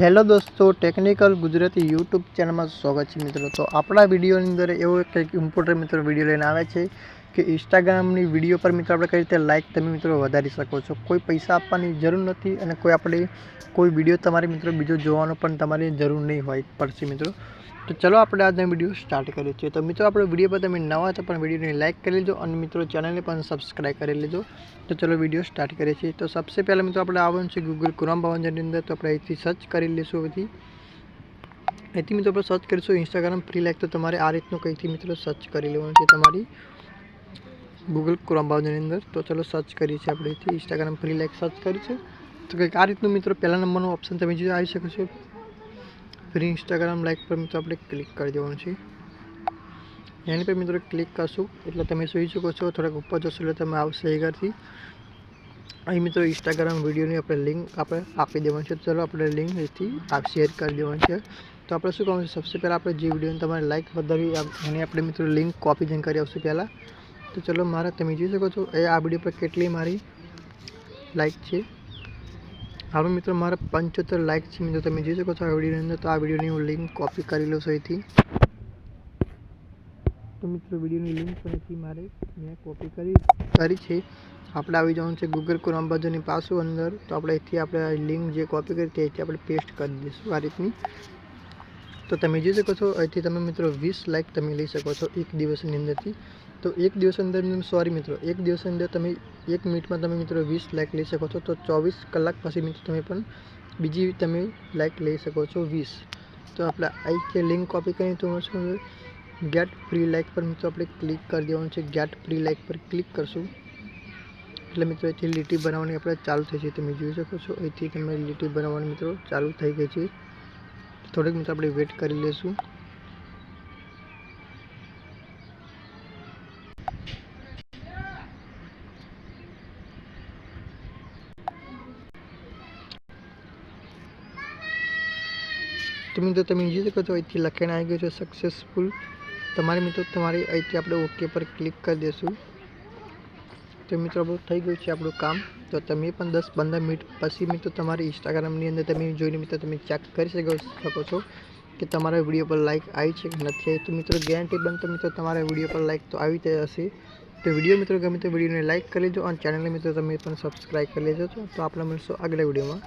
Hello दोस्तों, technical Gujarati YouTube channel में स्वागत है मित्रों। तो अपना वीडियो अंदर एवं कंईक इम्पोर्टન્ટ मित्रों वीडियो लईने आवे छे कि इंस्टाग्राम वीडियो पर मित्रों आपणे कई रीते लाइक तमे मित्रों वधारी शको छो। कोई पैसा आपवानी जरूर नथी अने कोई आपणे कोई वीडियो तमारे मित्रों बीजो जोवानो पण तमारे जरूर नहीं होय पड़शे मित्रों। तो चलो आपणे आजनो विडियो स्टार्ट करीए छीए। तो मित्रों आपणे विडियो पर तमे नवा तो पण विडियो ने लाइक करी लेजो अने मित्रों चैनल ने पण सब्सक्राइब करी लेजो। तो चलो विडियो स्टार्ट करीए छीए। तो सबसे पहले मित्रों आपणे आववानुं छे गूगल क्रोम ब्राउजर अंदर। तो आपणे अहींथी सर्च करी लेशुं। अहींथी मित्रों आपणे सर्च करीशुं इंस्टाग्राम फ्री लाइक। तो तमारे आ रीतनुं कंईकथी मित्रों सर्च करी लेवानुं छे तमारी गूगल क्रोम ब्राउजर अंदर। तो चलो सर्च करीए छीए आपणे अहींथी इंस्टाग्राम फ्री लाइक सर्च करीशुं। तो कंईक आ रीतनुं मित्रों पहला नंबरनुं ऑप्शन तमे जो आई शके छो फ्री इंस्टाग्राम लाइक पर मित्रों आपणे क्लिक कर देवानुं छे। एनी पर मित्रों क्लिक करशुं एटले तमे जोई शको छो थोड़ाक उपर जशो एटले तमे आवशे अहींथी। अहीं मित्रों इंस्टाग्राम विडियोनी आपणे लिंक आपणे आपी देवानी छे। चलो आपणे लिंक अहींथी आप शेर कर देवानी छे। तो आपणे शुं करवानुं छे, सबसे पहला आपणे जे विडियोने तमारे लाइक वधारवी एनी आपणे मित्रों लिंक कॉपी जईने करी आवशुं पहला। तो चलो मारे तमे जोई शको छो आ विडियो पर केटली मारी लाइक छे। हवे मित्रों मारे 75 लाइक छे मित्रों तमे जोई शको छो आ विडियोनी अंदर। तो आ विडियोनी हूँ लिंक कॉपी करी लऊं छुं अहींथी। तो मित्रों विडियोनी लिंक पण अहींथी मारे मैं कॉपी करी छे। आपणे आवी जवानुं छे गूगल क्रोम ब्राउजरनी पाछुं अंदर। तो आपणे अहींथी आपणे लिंक जे कॉपी करी ते आपणे पेस्ट करी दईशुं आ रीतनी। तो तमे जोई शको छो अहींथी तमे मित्रों 20 लाइक तमे लई शको छो एक दिवसनी अंदरथी। तो एक दिवस अंदर सॉरी मित्रों एक दिवस अंदर तमे 1 मिनिट में तमे मित्रों 20 लाइक लई शको छो। तो 24 कलाक पछी मित्रों तमे पण बीजी तमे लाइक लई शको छो 20। तो आपणे अहींथी लिंक कॉपी करी तो गेट फ्री लाइक पर मित्रों आपणे क्लिक कर देवानुं छे। गेट फ्री लाइक पर क्लिक करशुं એટલે મિત્રો અહીંથી લીટી બનાવવાની આપણે ચાલુ થઈ છે। તમે જોઈ શકો છો અહીંથી તમે લીટી બનાવવાની મિત્રો ચાલુ થઈ ગઈ છે। થોડીક મિત્રો આપણે વેટ કરી લેશું। तो मित्रों તમે જોઈ શકો છો અહીંથી લખાઈને આવી ગયું છે सक्सेसफुल। તમારે મિત્રો તમારે અહીંથી આપણે ઓકે પર ક્લિક કરી દેશું। तो मित्रों बहुत थई गयुं छे आपणुं काम। तो तमे पण 10-15 मिनिट पछी मित्रों तमारी इंस्टाग्रामनी अंदर तमे जोईने मित्रों तमे चेक करी शको छो कि तमारा विडियो पर लाइक आई छे कि नथी आई। तो मित्रों गेरंटी बनता मित्रों तमारा विडियो पर लाइक तो आई ज हशे। तो विडियो मित्रों गमे तो विडियो ने लाइक कर लेजो और चैनल ने मित्रों तमे पण सब्सक्राइब कर लेजो। तो आपणे मळीशुं आगला विडियोमां।